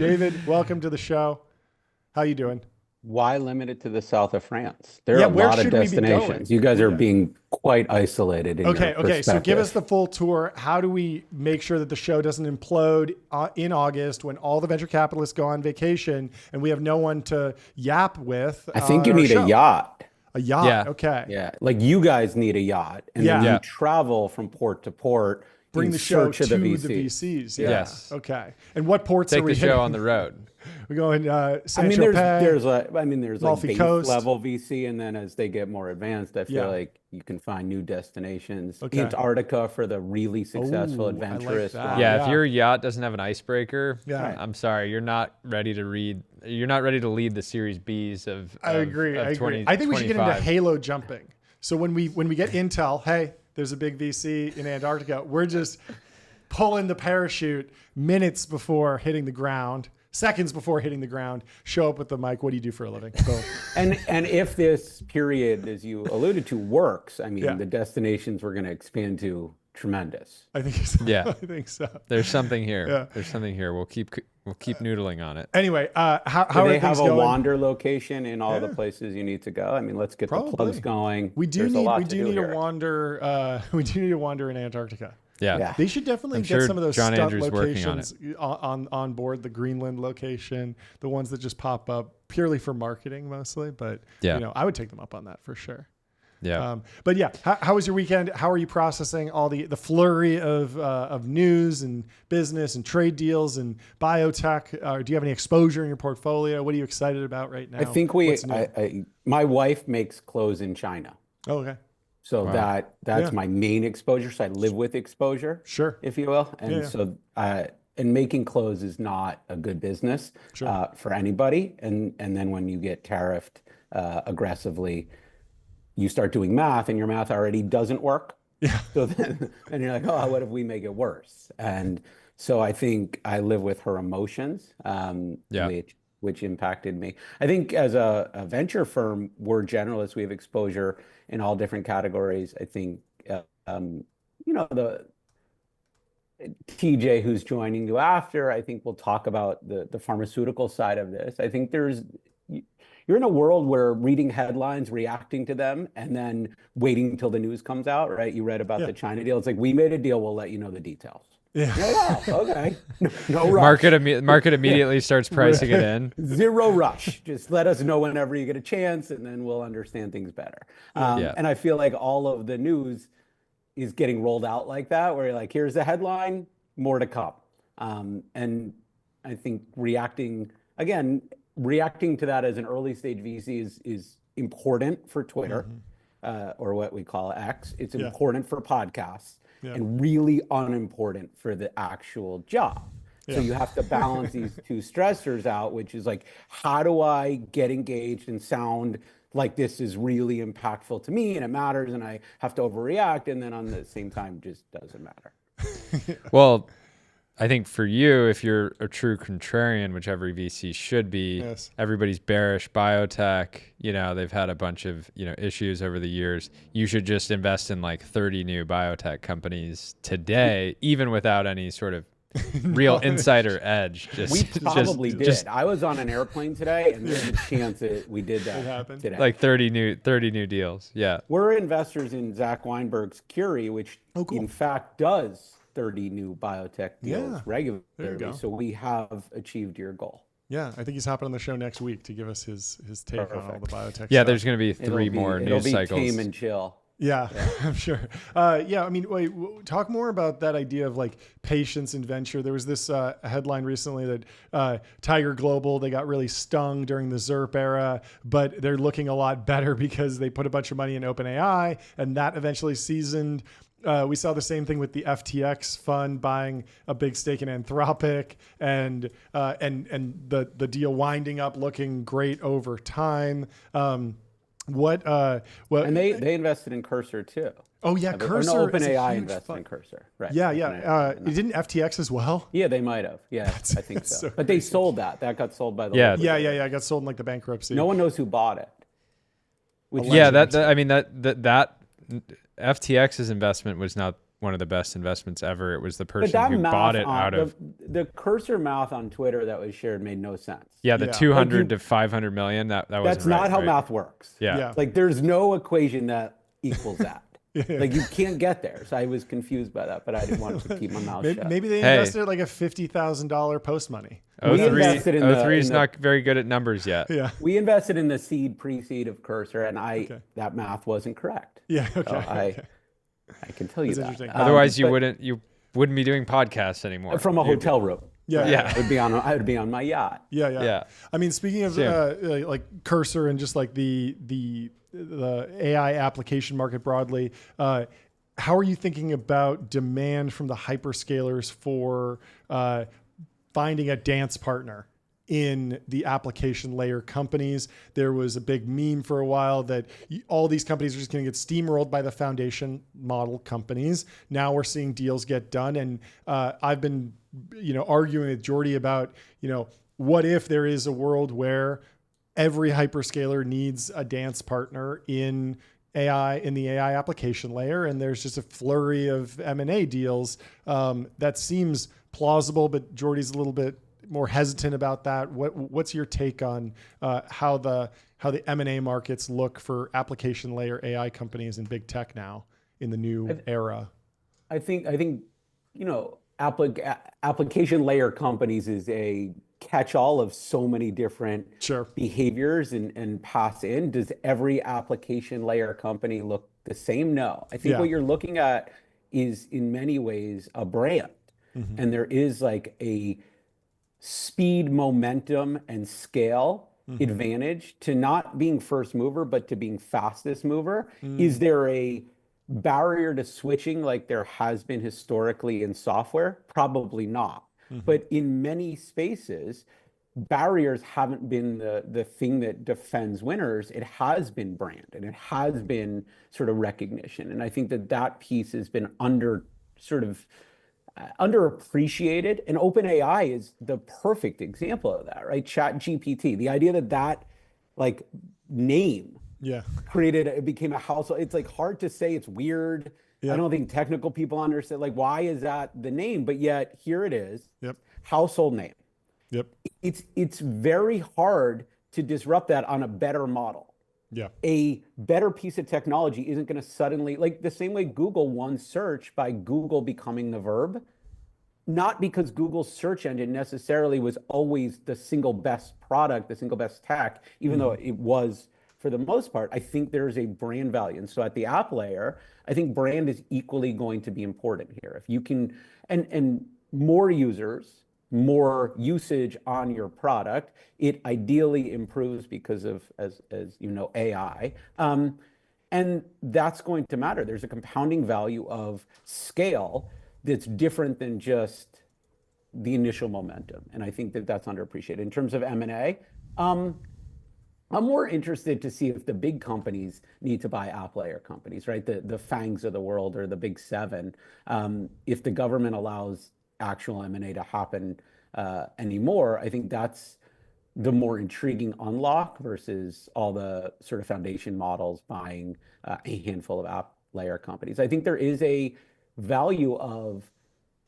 David, welcome to the show. How you doing? Why limit it to the south of France? There are Yeah, a where lot of should we be going? destinations. You guys are Yeah. being quite isolated in your Okay. So give us perspective. the full tour. How do we make sure that the show doesn't implode in August when all the venture capitalists go on vacation and we have no one to yap with I think on you our need a show? yacht. A yacht. Yeah. Okay. Yeah, like you guys need a yacht, and then Yeah. you travel from port to port Bring in the show search of to the the VCs. VCs. Yeah. Yes. Okay. And what ports are Take we the show hitting? on the road. We're going I San mean, Tropez. there's like Amalfi base Coast. level VC, and then as they get more advanced, I feel Yeah. like you can find new destinations. Okay. Antarctica for the really successful, Ooh, I like adventurous that. ones. Yeah, yeah. if your yacht doesn't have an icebreaker, Yeah. I'm sorry, you're not ready to read. You're not ready to lead the Series Bs of. I agree. Of I agree. 20, I think we should get into 25. halo jumping. So when we get intel, hey, there's a big VC in Antarctica. We're just pulling the parachute minutes before hitting the ground, seconds before hitting the ground. Show up with the mic. What do you do for a living? Boom. And if this period, as you alluded to, works, I mean, Yeah. the destinations we're going to expand to tremendous. I think so. Yeah. I think so. There's something here. Yeah. There's something here. We'll keep noodling on it. Anyway, how Do are they things have a going? wander location in all the Yeah. places you need to go? I mean, let's get the Probably. plugs going. We do There's a lot need to do a here. wander. We do need a wander in Antarctica. Yeah. Yeah. They should definitely I'm get sure some of those John stunt Andrew's working on locations on board. The Greenland location, the ones that just pop up purely for marketing mostly. But Yeah. I would take them up on that for sure. Yeah. But yeah, how was your weekend? How are you processing all the flurry of news and business and trade deals and biotech? Do you have any exposure in your portfolio? What are you excited about right now? I think What's new? my wife makes clothes in China. Oh, okay. So Wow. that's Yeah. my main exposure. So I live with exposure, Sure. if you will. And Yeah. so, and making clothes is not a good business Sure. for anybody. And then when you get tariffed aggressively, you start doing math and your math already doesn't work. Yeah. So then and you're like, oh, what if we make it worse? And so I think I live with her emotions, Yeah. which impacted me. I think as a venture firm, we're generalists. We have exposure in all different categories. I think, the TJ who's joining you after, I think we'll talk about the pharmaceutical side of this. I think you're in a world where reading headlines, reacting to them, and then waiting until the news comes out, right? You read about Yeah. the China deal. It's like, we made a deal, we'll let you know the details. Yeah. You're like, oh, okay. No rush. Market immediately starts pricing it in. Zero rush. Just let us know whenever you get a chance, and then we'll understand things better. Yeah. And I feel like all of the news is getting rolled out like that, where you're like, here's the headline, more to come. And I think reacting to that as an early stage VC is important for Twitter, or what we call X. It's Yeah. important for podcasts, Yeah. and really unimportant for the actual job. So Yeah. you have to balance these two stressors out, which is like, how do I get engaged and sound like this is really impactful to me and it matters and I have to overreact, and then on the same time just doesn't matter. Well, I think for you, if you're a true contrarian, which every VC should be, Yes. everybody's bearish biotech, they've had a bunch of, issues over the years. You should just invest in like 30 new biotech companies today, even without any sort of real insider edge. We probably did. I was on an airplane today, and there's a chance that we did that happened? today. like 30 new deals. Yeah. We're investors in Zach Weinberg's Curie, which Oh, cool. in fact does 30 new biotech deals Yeah. There you regularly. go. So we have achieved your goal. Yeah, I think he's hopping on the show next week to give us his take on all the biotech Yeah. stuff. There's going to be three more It'll news be cycles. tame and chill. Yeah, I'm sure. Yeah, I mean, talk more about that idea of like patience in venture. There was this headline recently that Tiger Global, they got really stung during the ZERP era, but they're looking a lot better because they put a bunch of money in OpenAI, and that eventually seasoned. We saw the same thing with the FTX fund buying a big stake in Anthropic, and the deal winding up looking great over time. And they invested in Cursor too. Oh yeah, Cursor. No, is a OpenAI huge invested fund. in Cursor. Right. Yeah. OpenAI. Didn't FTX as well? Yeah, they might have. Yeah, I think so. so But they sold that. That got sold by the Yeah. liquidator. Yeah. It got sold in like the bankruptcy. No one knows who bought it. Which Yeah. Allegedly. That FTX's investment was not one of the best investments ever. It was the But person that who bought math it on out of the cursor math on Twitter that was shared made no sense. the Yeah. 200 to 500 million. That wasn't That's not right, how right? math works. Yeah. Yeah. Like there's no equation that equals that. Yeah. Like you can't get there. So I was confused by that, but I didn't want to keep my mouth shut. Maybe they Hey. invested like a $50,000 post money. We invested in the- 03 is in the- not very good at numbers yet. Yeah. We invested in the seed pre-seed of Cursor, and that math wasn't correct. Yeah. Okay. So Okay. I can tell you That's that. interesting. Otherwise, you but wouldn't be doing podcasts anymore. from a hotel room. Yeah. Yeah. I would be on my yacht. Yeah. Yeah. Yeah. I mean, speaking of like Cursor and just like the AI application market broadly, how are you thinking about demand from the hyperscalers for finding a dance partner in the application layer companies? There was a big meme for a while that all these companies are just going to get steamrolled by the foundation model companies. Now we're seeing deals get done. And I've been, arguing with Jordy about, what if there is a world where every hyperscaler needs a dance partner in AI, in the AI application layer, and there's just a flurry of M&A deals. That seems plausible, but Jordy's a little bit more hesitant about that. What's your take on how the M&A markets look for application layer AI companies in big tech now in the new era? I think application layer companies is a catch-all of so many different behaviors and paths in. Does every application layer company look the same? No. I think what you're looking at is in many ways a brand. And there is like a speed, momentum, and scale advantage to not being first mover, but to being fastest mover. Is there a barrier to switching like there has been historically in software? Probably not. But in many spaces, barriers haven't been the thing that defends winners. It has been brand, and it has been sort of recognition. And I think that piece has been underappreciated, and OpenAI is the perfect example of that, right? ChatGPT, the idea that like name it became a household. It's like hard to say. It's weird. I don't think technical people understand, like, why is that the name? But yet here it is, household name. It's very hard to disrupt that on a better model. A better piece of technology isn't going to suddenly, like the same way Google won search by Google becoming the verb, not because Google's search engine necessarily was always the single best product, the single best tech, even though it was for the most part. I think there's a brand value. And so at the app layer, I think brand is equally going to be important here. If you can, and more users, more usage on your product, it ideally improves because of, as you know, AI. And that's going to matter. There's a compounding value of scale that's different than just the initial momentum. And I think that's underappreciated. In terms of M&A, I'm more interested to see if the big companies need to buy app layer companies, right? The FANGs of the world or the big seven. If the government allows actual M&A to happen anymore, I think that's the more intriguing unlock versus all the sort of foundation models buying a handful of app layer companies. I think there is a value of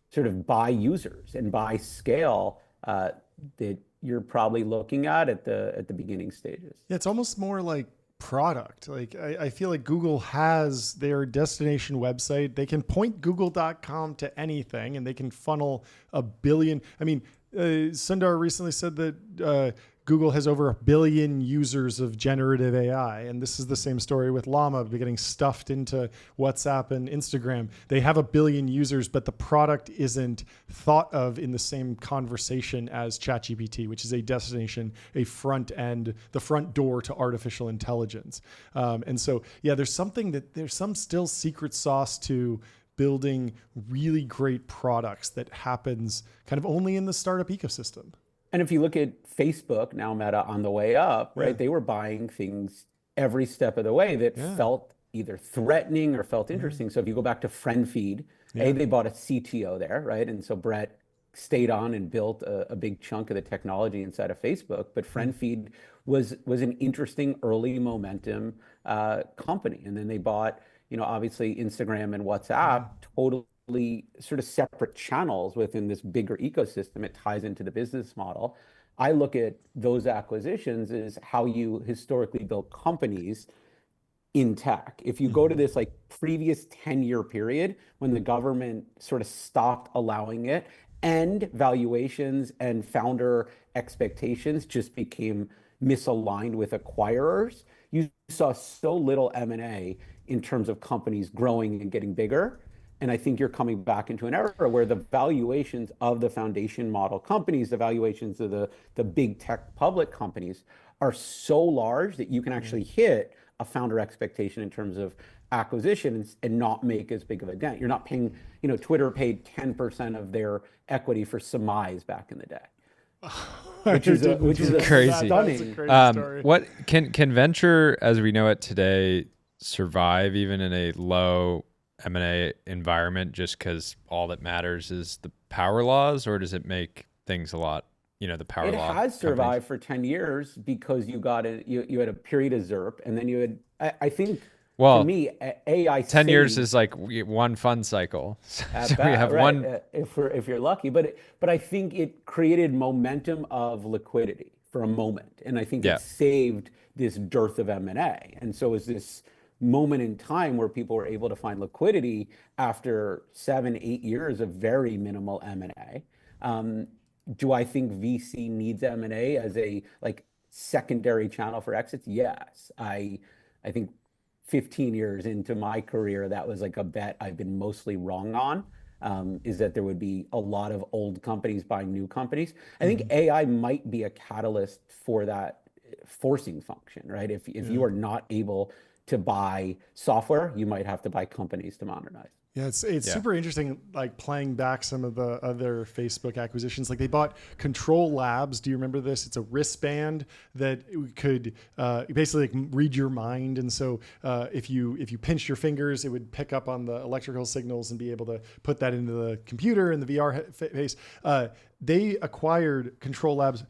sort of buy users and buy scale that you're probably looking at the beginning stages. Yeah, it's almost more like product. Like I feel like Google has their destination website. They can point google.com to anything and they can funnel a billion. I mean, Sundar recently said that Google has over 1 billion users of generative AI. And this is the same story with Llama getting stuffed into WhatsApp and Instagram. They have 1 billion users, but the product isn't thought of in the same conversation as ChatGPT, which is a destination, a front end, the front door to artificial intelligence. And so, yeah, there's some still secret sauce to building really great products that happens kind of only in the startup ecosystem. And if you look at Facebook, now Meta, on the way up, right? They were buying things every step of the way that felt either threatening or felt interesting. So if you go back to FriendFeed, they bought a CTO there, right? And so Brett stayed on and built a big chunk of the technology inside of Facebook. But FriendFeed was an interesting early momentum company. And then they bought, obviously Instagram and WhatsApp, totally sort of separate channels within this bigger ecosystem. It ties into the business model. I look at those acquisitions as how you historically build companies in tech. If you go to this like previous 10-year period when the government sort of stopped allowing it, and valuations and founder expectations just became misaligned with acquirers, you saw so little M&A in terms of companies growing and getting bigger. And I think you're coming back into an era where the valuations of the foundation model companies, the valuations of the big tech public companies are so large that you can actually hit a founder expectation in terms of acquisition and not make as big of a dent. You're not paying, Twitter paid 10% of their equity for Surmise back in the day. Which is crazy. That's a crazy story. What can venture as we know it today survive even in a low M&A environment just because all that matters is the power laws, or does it make things a lot, the power law? It has survived for 10 years because you had a period of ZERP, and then you had, I think, to me, AI 10 years is like one fund cycle. So we have right, one. If you're lucky, but I think it created momentum of liquidity for a moment, and I think it saved this dearth of M&A. And so is this moment in time where people were able to find liquidity after 7-8 years of very minimal M&A. Do I think VC needs M&A as a secondary channel for exits? Yes. I think 15 years into my career, that was like a bet I've been mostly wrong on, is that there would be a lot of old companies buying new companies. I think AI might be a catalyst for that forcing function, right? If you are not able to buy software, you might have to buy companies to modernize. Yeah, it's super interesting, like playing back some of the other Facebook acquisitions. Like they bought Control Labs. Do you remember this? It's a wristband that could basically read your mind. And so if you pinched your fingers, it would pick up on the electrical signals and be able to put that into the computer and the VR face. They acquired Control Labs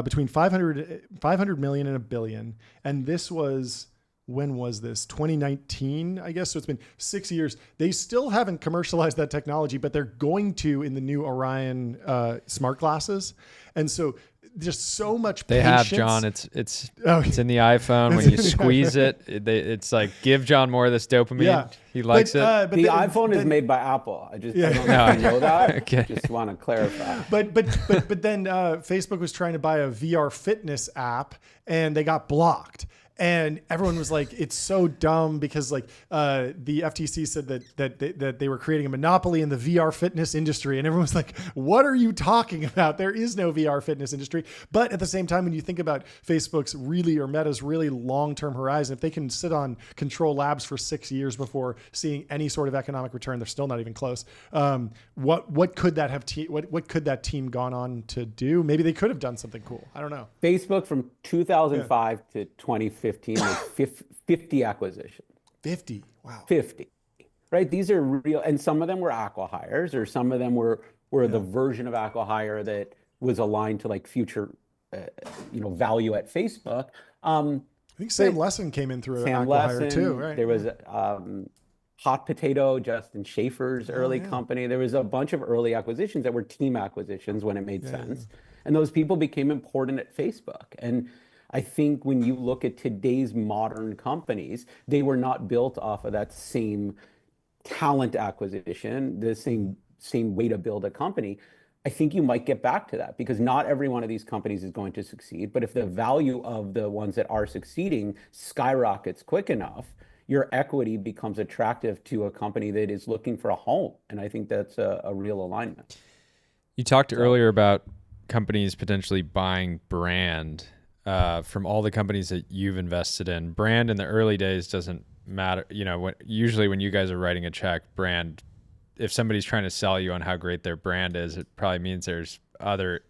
between 500 million and $1 billion. And this was... when was this? 2019, I guess. So it's been 6 years. They still haven't commercialized that technology, but they're going to in the new Orion smart glasses. And so just so much they patience. have, John. It's in the iPhone. When you squeeze it's like, give John more of this dopamine. Yeah. He likes it. But the iPhone is made by Apple. I don't know if you know that. Okay. Just want to clarify. But then Facebook was trying to buy a VR fitness app, and they got blocked. And everyone was like, it's so dumb because the FTC said that they were creating a monopoly in the VR fitness industry. And everyone was like, what are you talking about? There is no VR fitness industry. But at the same time, when you think about Facebook's or Meta's really long-term horizon, if they can sit on Control Labs for 6 years before seeing any sort of economic return, they're still not even close. What could that have what could that team gone on to do? Maybe they could have done something cool. I don't know. Facebook from 2005 to 2015 was 50 acquisitions. 50. Wow. 50. Right? These are real, and some of them were acqui-hires, or some of them were the version of acqui-hire that was aligned to future value at Facebook. I think Sam Lesson came in through an acqui-hire too, right? There was Hot Potato, Justin Schaefer's early company. There was a bunch of early acquisitions that were team acquisitions when it made sense. And those people became important at Facebook. And I think when you look at today's modern companies, they were not built off of that same talent acquisition, the same way to build a company. I think you might get back to that because not every one of these companies is going to succeed. But if the value of the ones that are succeeding skyrockets quick enough, your equity becomes attractive to a company that is looking for a home. And I think that's a real alignment. You talked earlier about companies potentially buying brand from all the companies that you've invested in. Brand in the early days doesn't matter. Usually when you guys are writing a check, brand, if somebody's trying to sell you on how great their brand is, it probably means there's other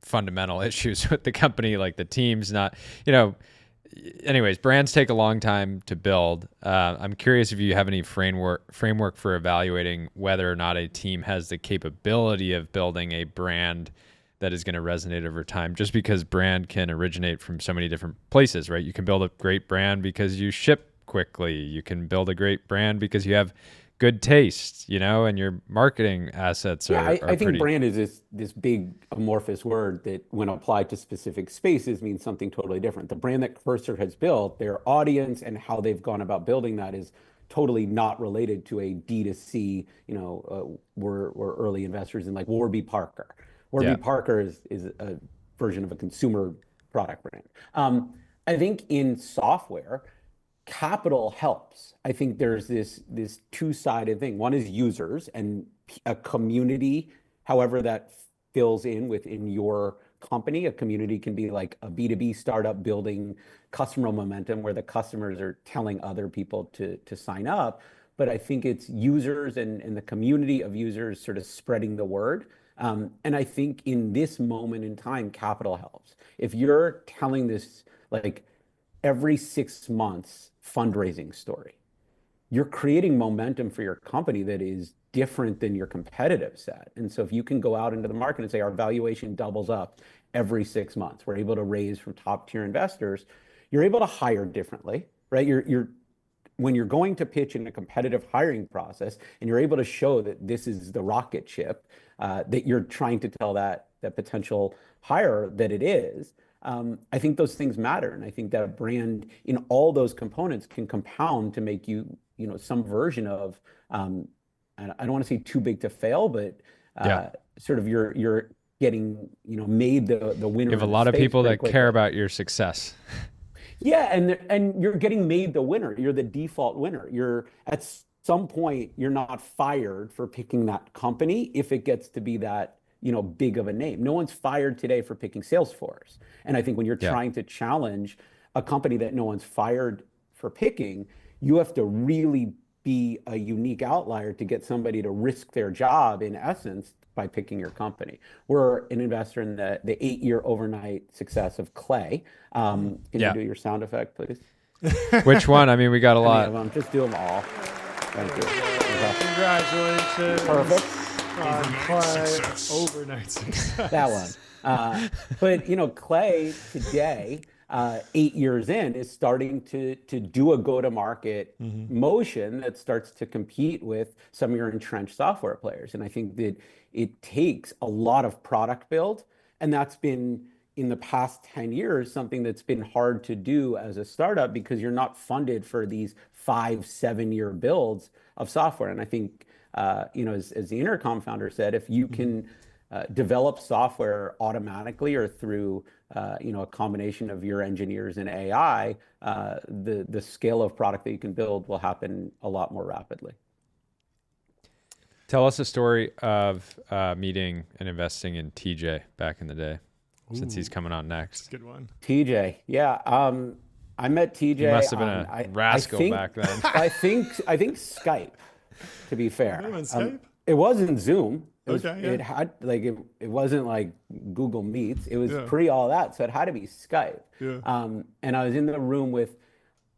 fundamental issues with the company, like the team's not, anyways, brands take a long time to build. I'm curious if you have any framework for evaluating whether or not a team has the capability of building a brand that is going to resonate over time, just because brand can originate from so many different places, right? You can build a great brand because you ship quickly. You can build a great brand because you have good taste, and your marketing assets are I think pretty. brand is this big amorphous word that when applied to specific spaces means something totally different. The brand that Cursor has built, their audience and how they've gone about building that is totally not related to a D2C, we're early investors in like Warby Parker. Warby Parker is a version of a consumer product brand. I think in software, capital helps. I think there's this two-sided thing. One is users and a community, however that fills in within your company. A community can be like a B2B startup building customer momentum where the customers are telling other people to sign up. But I think it's users and the community of users sort of spreading the word. And I think in this moment in time, capital helps. If you're telling this like every 6 months fundraising story, you're creating momentum for your company that is different than your competitive set. And so if you can go out into the market and say our valuation doubles up every 6 months, we're able to raise from top tier investors, you're able to hire differently, right? When you're going to pitch in a competitive hiring process and you're able to show that this is the rocket ship, that you're trying to tell that potential hire that it is, I think those things matter. And I think that a brand in all those components can compound to make you, some version of, and I don't want to say too big to fail, but sort of you're getting, made the winner. You have a lot of people that care about your success. Yeah, and you're getting made the winner. You're the default winner. You're at some point you're not fired for picking that company if it gets to be that big of a name. No one's fired today for picking Salesforce. And I think when you're trying to challenge a company that no one's fired for picking, you have to really be a unique outlier to get somebody to risk their job in essence by picking your company. We're an investor in the 8-year overnight success of Clay. Can you do your sound effect, please? Which one? I mean, we got a lot. Of them. Just do them all. Thank you. Congratulations. Perfect. On Clay, overnight success. That one. But Clay today, 8 years in, is starting to do a go-to-market motion that starts to compete with some of your entrenched software players. And I think that it takes a lot of product build, and that's been in the past 10 years something that's been hard to do as a startup because you're not funded for these 5-7 year builds of software. And I think as the Intercom founder said, if you can develop software automatically or through a combination of your engineers and AI, the scale of product that you can build will happen a lot more rapidly. Tell us a story of meeting and investing in TJ back in the day, since he's coming on next. Good one. TJ, yeah. I met TJ. He must have been a rascal back then. I think Skype. To be fair, Skype? It wasn't Zoom. It had like it wasn't like Google Meets. It was pre all that, so it had to be Skype. Yeah. And I was in the room with,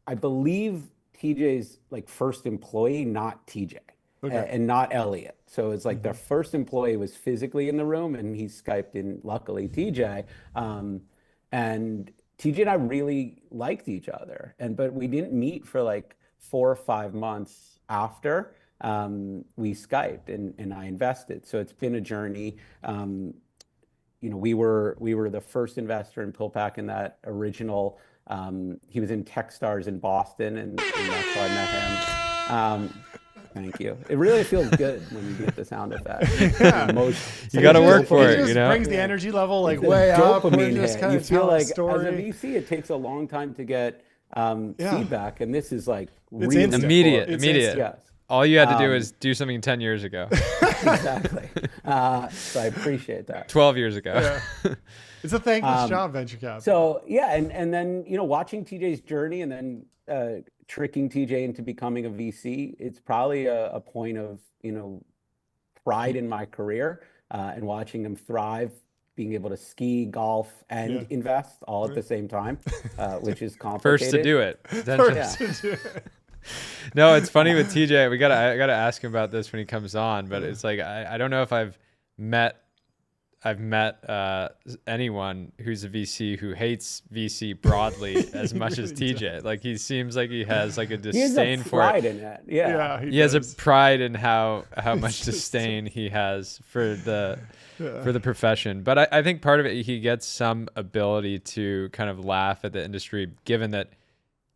I believe TJ's like first employee, not TJ, and not Elliot. So it's like the first employee was physically in the room, and he Skyped in. Luckily, TJ. And TJ and I really liked each other, but we didn't meet for like 4 or 5 months after. We Skyped and I invested. So it's been a journey. We were the first investor in PillPack in that original. He was in Techstars in Boston, and that's how I met him. Thank you. It really feels good when you get the sound effect. You got to work for it. It just brings the energy level like way up. Dopamine hit. You feel like as a VC, it takes a long time to get feedback, and this is like really immediate. Yes. All you had to do is do something 10 years ago. Exactly. So I appreciate that. 12 years ago. Yeah. It's a thankless job, venture capital. So and then watching TJ's journey and then tricking TJ into becoming a VC, it's probably a point of pride in my career and watching him thrive, being able to ski, golf, and invest all at the same time, which is complicated. First to do it. No, it's funny with TJ. I gotta ask him about this when he comes on. But it's like I don't know if I've met I've met anyone who's a VC who hates VC broadly as much as TJ. Like he seems like he has like a disdain for it. He has a pride in it. Yeah. He has a pride in how much disdain he has for the profession. But I think part of it, he gets some ability to kind of laugh at the industry, given that,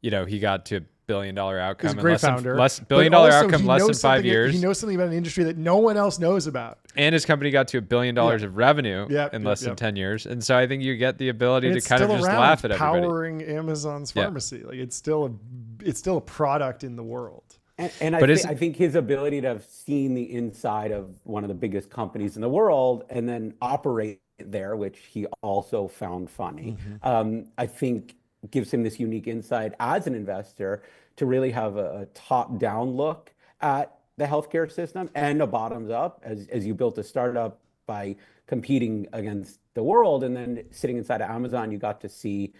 you know, he got to a $1 billion outcome. He's a great founder. $1 billion outcome less than 5 years. He knows something about an industry that no one else knows about. And his company got to $1 billion of revenue in less than 10 years. And so I think you get the ability to kind of just laugh at everybody. Powering Amazon's pharmacy. Like it's still a product in the world. And I think his ability to have seen the inside of one of the biggest companies in the world and then operate there, which he also found funny, I think gives him this unique insight as an investor to really have a top-down look at the healthcare system and a bottoms-up as you built a startup by competing against the world, and then sitting inside of Amazon, you got to see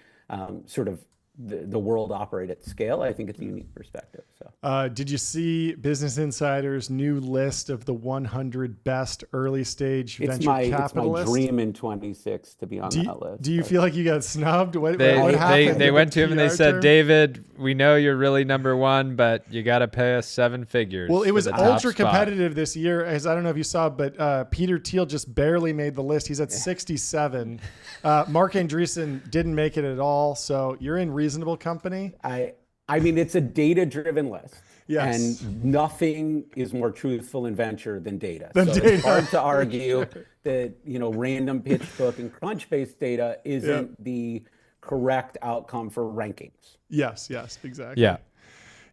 sort of the world operate at scale. I think it's a unique perspective. So, did you see Business Insider's new list of the 100 best early stage venture capitalists? It's my dream in 26 to be on that list. Do you feel like you got snubbed? What happened? They went to him and they said, term? David, we know you're really number one, but you got to pay us 7 figures. Well, it was ultra competitive this year, as I don't know if you saw, but Peter Thiel just barely made the list. He's at 67. Mark Andreessen didn't make it at all. So you're in reasonable company. I mean, it's a data-driven list. Yes. And nothing is more truthful in venture than data. It's hard to argue that, random PitchBook and Crunchbase data isn't the correct outcome for rankings. Yes, exactly. Yeah.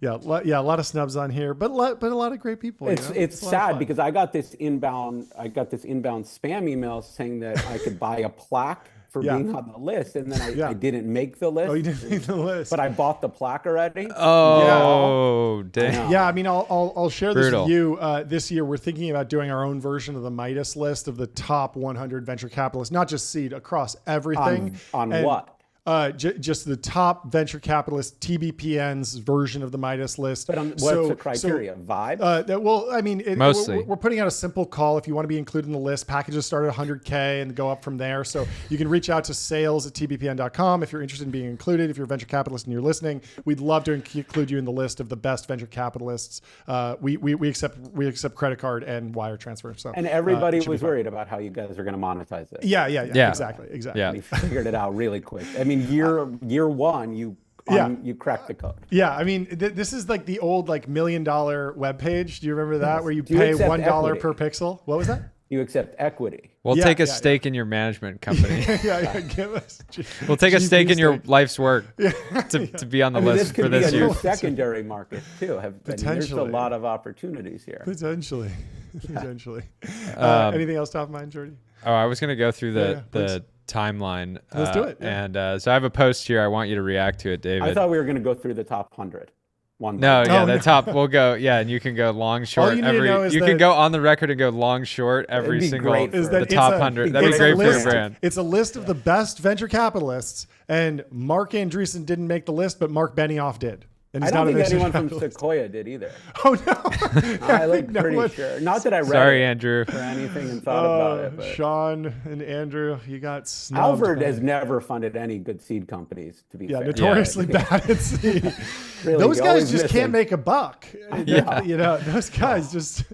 Yeah, a lot of snubs on here, but a lot of great people. It's sad because I got this inbound spam email saying that I could buy a plaque for being on the list, and then I didn't make the list. Oh, you didn't make the list, but I bought the plaque already. Oh, damn. Yeah, I mean, I'll share this with you. This year, we're thinking about doing our own version of the Midas list of the top 100 venture capitalists, not just seed, across everything. On what? Just the top venture capitalist TBPN's version of the Midas list. But what's the criteria? Vibe? Well, I mean, mostly we're putting out a simple call if you want to be included in the list. Packages start at 100K and go up from there. So you can reach out to sales@tbpn.com if you're interested in being included. If you're a venture capitalist and you're listening, we'd love to include you in the list of the best venture capitalists. We accept credit card and wire transfer. So and everybody was worried about how you guys are going to monetize it. Yeah. Exactly. Yeah. We figured it out really quick. I mean, year one, you cracked the code. Yeah, I mean, this is like the old $1 million webpage. Do you remember that, where you pay $1 per pixel? What was that? You accept equity. We'll take a stake in your management company. Give us. We'll take a stake in your life's work to be on the list for this year. This could be a new secondary market too. There's a lot of opportunities here. Potentially. Anything else top of mind, Jordy? Oh, I was going to go through the timeline. Let's do it. And so I have a post here. I want you to react to it, David. I thought we were going to go through the top 100. Top. We'll go. Yeah, and you can go long, short. You can go on the record and go long, short every single the top 100. That'd be great for your brand. It's a list of the best venture capitalists, and Mark Andreessen didn't make the list, but Mark Benioff did. And I don't think anyone from Sequoia did either. Oh, no. I look pretty sure. Not that I read Andrew. or anything and thought about it. But Sean and Andrew, you got snubbed. Alvord has never funded any good seed companies, to be fair. Notoriously bad at seed. Really, those guys just can't make a buck. Yeah. Those guys just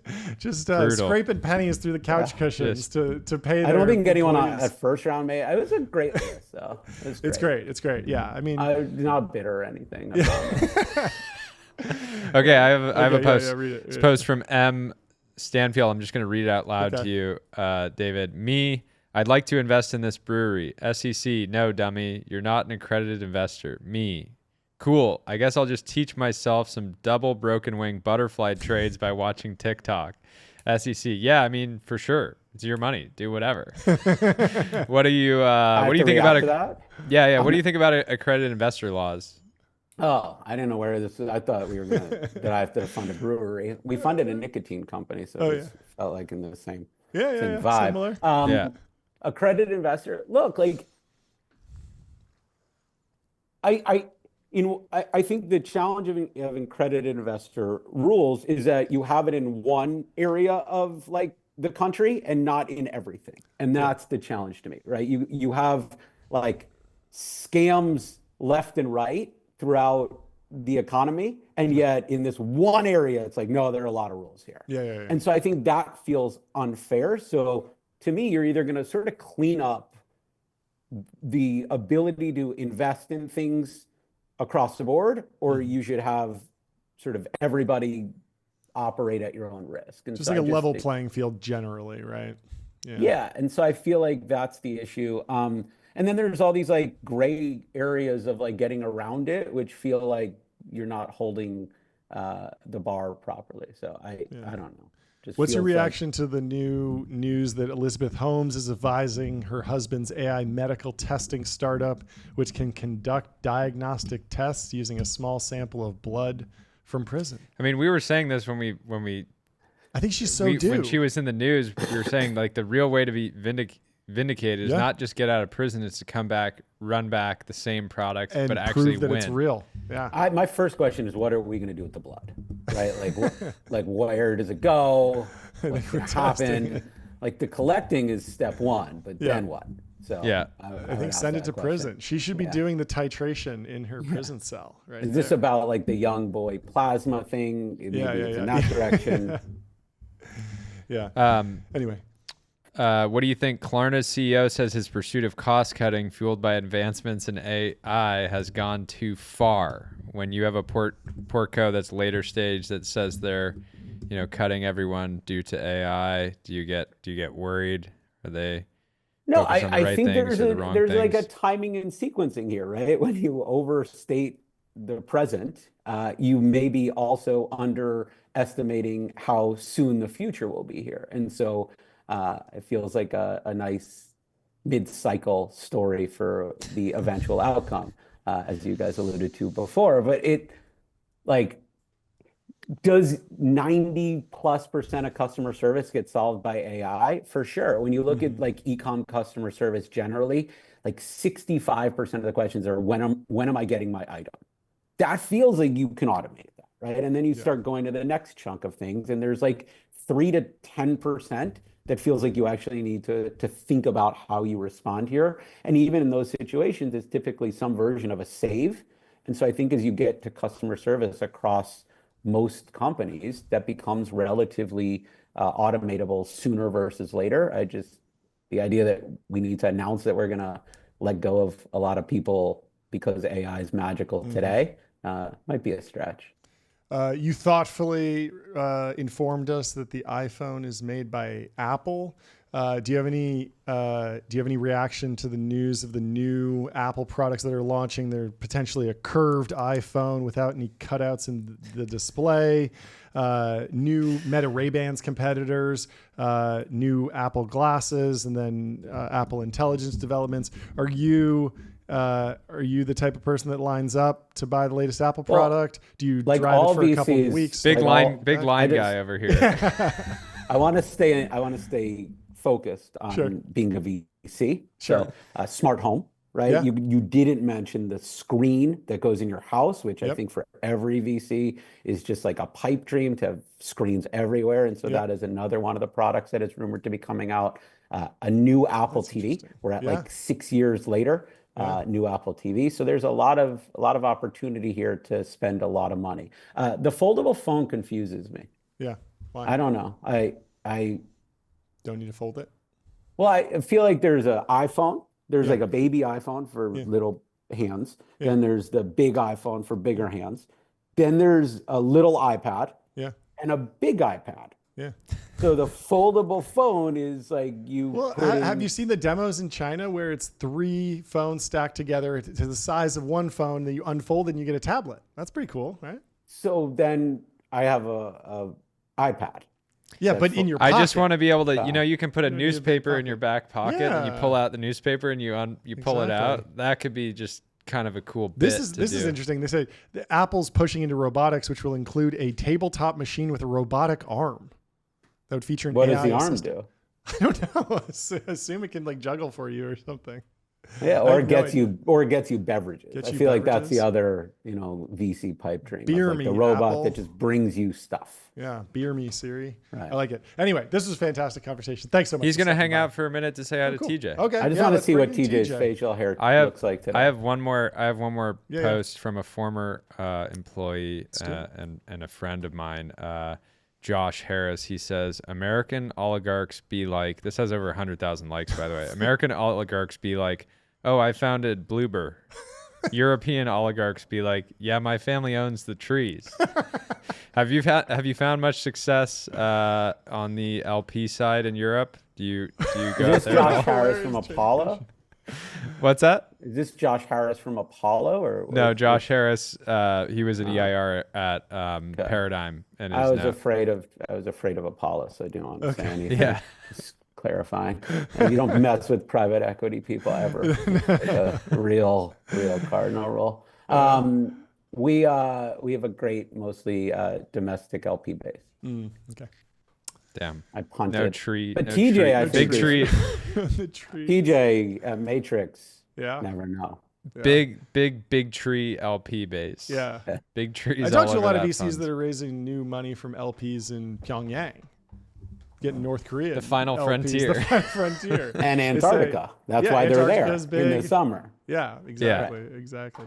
scraping pennies through the couch cushions to pay their I don't think anyone employees. at first round made it. Was a great list, though. It's great. Yeah, I mean, I'm not bitter or anything. Okay, I have a post. Yeah, read it. It's a post from M. Stanfield. I'm just going to read it out loud to you, David. I'd like to invest in this brewery. SEC, no, dummy. You're not an accredited investor. Me. Cool. I guess I'll just teach myself some double broken wing butterfly trades by watching TikTok. SEC, yeah, I mean, for sure. It's your money. Do whatever. What do you think about it? Yeah. What do you think about accredited investor laws? Oh, I didn't know where this is. I thought that I have to fund a brewery. We funded a nicotine company, so it felt like in the same vibe. Similar. Accredited investor. Look, like I think the challenge of having accredited investor rules is that you have it in one area of like the country and not in everything. And that's the challenge to me, right? You have like scams left and right throughout the economy, and yet in this one area, it's like, no, there are a lot of rules here. Yeah. And so I think that feels unfair. So to me, you're either going to sort of clean up the ability to invest in things across the board, or you should have sort of everybody operate at your own risk. And Just so like a level think, playing field generally, right? Yeah. And so I feel like that's the issue. And then there's all these like gray areas of like getting around it, which feel like you're not holding the bar properly. So I don't know. Just What's your feels like- reaction to the new news that Elizabeth Holmes is advising her husband's AI medical testing startup, which can conduct diagnostic tests using a small sample of blood from prison? I mean, we were saying this when we I think she's so due. when she was in the news, we were saying like the real way to be vindicated is not just get out of prison, it's to come back, run back the same product, and but actually prove that win. it's real. Yeah. my first question is, what are we going to do with the blood, right? Like, like where does it go? What's going to happen? Like the collecting is step one, but then what? So Yeah. I think send it to prison. She should be doing the titration in her prison cell, right? Is this about like the young boy plasma thing? Maybe it's in that direction. Yeah. Anyway. What do you think? Klarna's CEO says his pursuit of cost cutting fueled by advancements in AI has gone too far. When you have a portco that's later stage that says they're, cutting everyone due to AI, do you get worried? Are they No, focused on the I right think things or the wrong there's like a things? timing and sequencing here, right? When you overstate the present, you may be also underestimating how soon the future will be here. And so it feels like a nice mid-cycle story for the eventual outcome, as you guys alluded to before. But does 90+% of customer service get solved by AI? For sure. When you look at like e-com customer service generally, like 65% of the questions are when am I getting my item? That feels like you can automate that, right? And then you start going to the next chunk of things, and there's like 3 to 10% that feels like you actually need to think about how you respond here. And even in those situations, it's typically some version of a save. And so I think as you get to customer service across most companies, that becomes relatively automatable sooner versus later. The idea that we need to announce that we're going to let go of a lot of people because AI is magical today might be a stretch. You thoughtfully informed us that the iPhone is made by Apple. Do you have any reaction to the news of the new Apple products that are launching? They're potentially a curved iPhone without any cutouts in the display. New Meta Ray-Bans competitors, new Apple glasses, and then Apple Intelligence developments. Are you the type of person that lines up to buy the latest Apple product? Do you like drive it for a couple VCs, of weeks? Big line guy over here. I want to stay focused on being a VC. Sure. So smart home, right? Yeah. You didn't mention the screen that goes in your house, which I think for every VC is just like a pipe dream to have screens everywhere. And so that is another one of the products that is rumored to be coming out. A new Apple TV. We're at like 6 years later. New Apple TV. So there's a lot of opportunity here to spend a lot of money. The foldable phone confuses me. Yeah. Why? I don't know. I don't need to fold it. Well, I feel like there's an iPhone. There's like a baby iPhone for little hands. Then there's the big iPhone for bigger hands. Then there's a little iPad. And a big iPad. So the foldable phone is like have you seen the demos in China where it's 3 phones stacked together to the size of one phone that you unfold and you get a tablet? That's pretty cool, right? So then I have a iPad. Yeah, but in your pocket. I just want to be able to, you can put a newspaper in your back pocket and you pull out the newspaper and you pull it out. That could be just kind of a cool bit. This is interesting. They say that Apple's pushing into robotics, which will include a tabletop machine with a robotic arm that would feature an What AI does the arm assistant. do? I don't know. I assume it can like juggle for you or something. Yeah, I or have it no gets idea. you beverages. Gets I you feel like that's the beverages? other, VC pipe dream Beer of like the me, robot Apple. that just brings you stuff. Yeah, beer me, Siri. Right. I like it. Anyway, this was a fantastic conversation. Thanks so much. He's for gonna stopping hang by. out for a minute to say hi to Cool. TJ. Okay. I just yeah, want to let's see what bring in TJ's TJ. facial hair I have looks like today. I have one more Yeah, post from a former employee do it. and a friend of mine, Josh Harris. He says American oligarchs be like, this has over 100,000 likes, by the way. American oligarchs be like, oh, I founded Bloober. European oligarchs be like, yeah, my family owns the trees. Have you found much success on the LP side in Europe? Do you go Is this there? At all? Josh Harris from Apollo? What's that? Is this Josh Harris from Apollo or No, Josh Harris. He was an EIR at Okay. Paradigm, and I is was now. afraid of Apollo, so I don't want to say anything. Yeah. Just clarifying. And you don't mess with private equity people ever. It's like a real cardinal rule. We have a great, mostly domestic LP base. Okay. Damn. I punted. No tree. But no TJ, tree. I Big think tree. The tree. TJ at Matrix. Yeah. Never know. Big tree LP base. Yeah. Big trees. I talked all to a over lot of that VCs fund. that are raising new money from LPs in Pyongyang, getting North Korea. The final LPs, frontier. The final frontier. And They say- Antarctica. That's yeah, why they're there Antarctica's in the big. summer. Yeah, exactly.